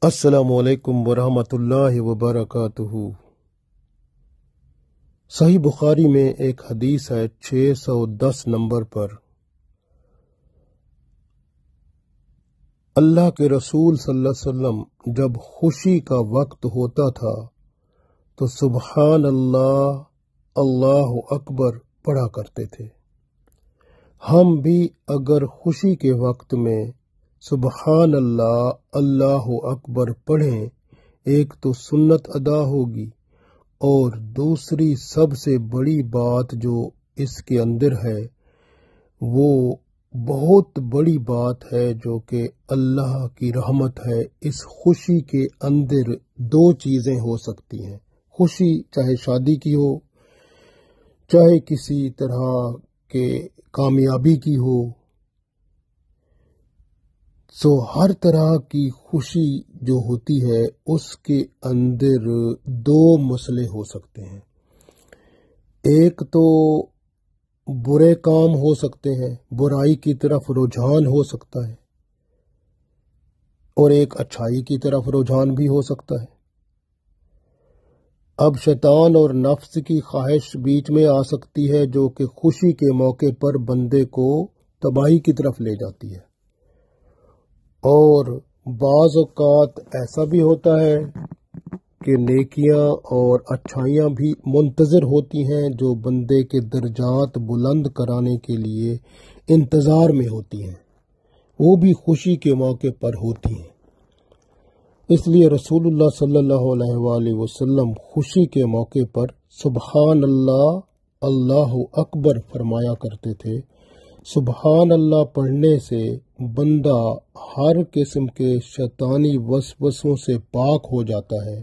السلام علیکم ورحمۃ اللہ وبرکاتہ۔ صحیح بخاری میں ایک حدیث ہے 610 نمبر پر، اللہ کے رسول صلی اللہ علیہ وسلم جب خوشی کا وقت ہوتا تھا تو سبحان اللہ، اللہ اکبر پڑھا کرتے تھے۔ ہم بھی اگر خوشی کے وقت میں سبحان اللہ، اللہ اکبر پڑھیں، ایک تو سنت ادا ہوگی، اور دوسری سب سے بڑی بات جو اس کے اندر ہے وہ بہت بڑی بات ہے، جو کہ اللہ کی رحمت ہے۔ اس خوشی کے اندر دو چیزیں ہو سکتی ہیں۔ خوشی چاہے شادی کی ہو، چاہے کسی طرح کے کامیابی کی ہو، ہر طرح کی خوشی جو ہوتی ہے اس کے اندر دو مسئلے ہو سکتے ہیں۔ ایک تو برے کام ہو سکتے ہیں، برائی کی طرف رجحان ہو سکتا ہے، اور ایک اچھائی کی طرف رجحان بھی ہو سکتا ہے۔ اب شیطان اور نفس کی خواہش بیچ میں آ سکتی ہے، جو کہ خوشی کے موقع پر بندے کو تباہی کی طرف لے جاتی ہے، اور بعض اوقات ایسا بھی ہوتا ہے کہ نیکیاں اور اچھائیاں بھی منتظر ہوتی ہیں، جو بندے کے درجات بلند کرانے کے لیے انتظار میں ہوتی ہیں، وہ بھی خوشی کے موقع پر ہوتی ہیں۔ اس لیے رسول اللہ صلی اللہ علیہ وآلہ وسلم خوشی کے موقع پر سبحان اللہ، اللہ اکبر فرمایا کرتے تھے۔ سبحان اللہ پڑھنے سے بندہ ہر قسم کے شیطانی وسوسوں سے پاک ہو جاتا ہے،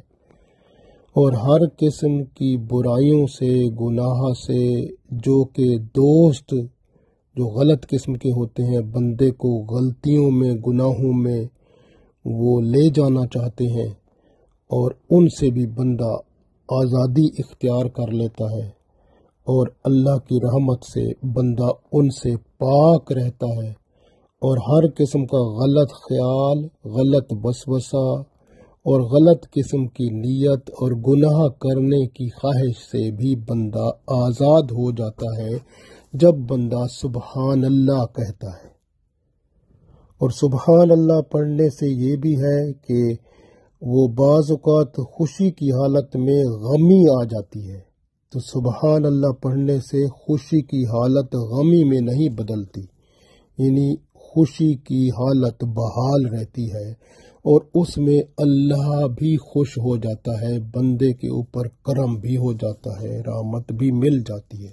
اور ہر قسم کی برائیوں سے، گناہ سے، جو کہ دوست جو غلط قسم کے ہوتے ہیں، بندے کو غلطیوں میں، گناہوں میں وہ لے جانا چاہتے ہیں، اور ان سے بھی بندہ آزادی اختیار کر لیتا ہے، اور اللہ کی رحمت سے بندہ ان سے پاک رہتا ہے، اور ہر قسم کا غلط خیال، غلط وسوسہ اور غلط قسم کی نیت اور گناہ کرنے کی خواہش سے بھی بندہ آزاد ہو جاتا ہے جب بندہ سبحان اللہ کہتا ہے۔ اور سبحان اللہ پڑھنے سے یہ بھی ہے کہ وہ بعض اوقات خوشی کی حالت میں غمی آ جاتی ہے، تو سبحان اللہ پڑھنے سے خوشی کی حالت غمی میں نہیں بدلتی، یعنی خوشی کی حالت بحال رہتی ہے، اور اس میں اللہ بھی خوش ہو جاتا ہے، بندے کے اوپر کرم بھی ہو جاتا ہے، رحمت بھی مل جاتی ہے۔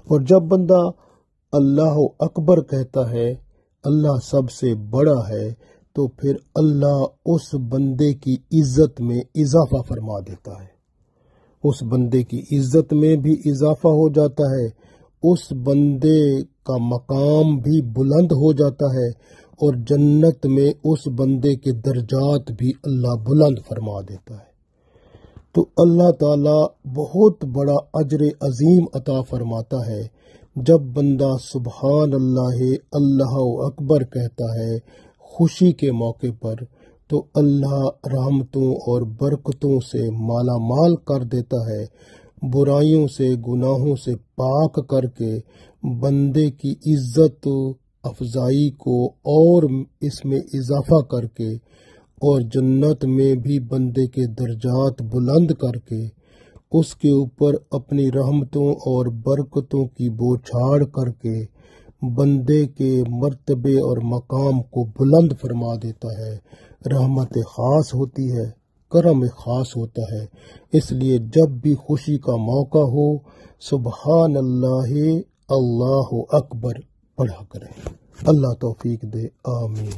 اور جب بندہ اللہ اکبر کہتا ہے، اللہ سب سے بڑا ہے، تو پھر اللہ اس بندے کی عزت میں اضافہ فرما دیتا ہے، اس بندے کی عزت میں بھی اضافہ ہو جاتا ہے، اس بندے کا مقام بھی بلند ہو جاتا ہے، اور جنت میں اس بندے کے درجات بھی اللہ بلند فرما دیتا ہے۔ تو اللہ تعالیٰ بہت بڑا اجر عظیم عطا فرماتا ہے جب بندہ سبحان اللہ، اللہ اکبر کہتا ہے خوشی کے موقع پر، تو اللہ رحمتوں اور برکتوں سے مالا مال کر دیتا ہے، برائیوں سے، گناہوں سے پاک کر کے بندے کی عزت افزائی کو اور اس میں اضافہ کر کے، اور جنت میں بھی بندے کے درجات بلند کر کے، اس کے اوپر اپنی رحمتوں اور برکتوں کی بوچھاڑ کر کے بندے کے مرتبے اور مقام کو بلند فرما دیتا ہے۔ رحمت خاص ہوتی ہے، کرم خاص ہوتا ہے۔ اس لیے جب بھی خوشی کا موقع ہو، سبحان اللہ، اللہ اکبر پڑھا کریں۔ اللہ توفیق دے، آمین۔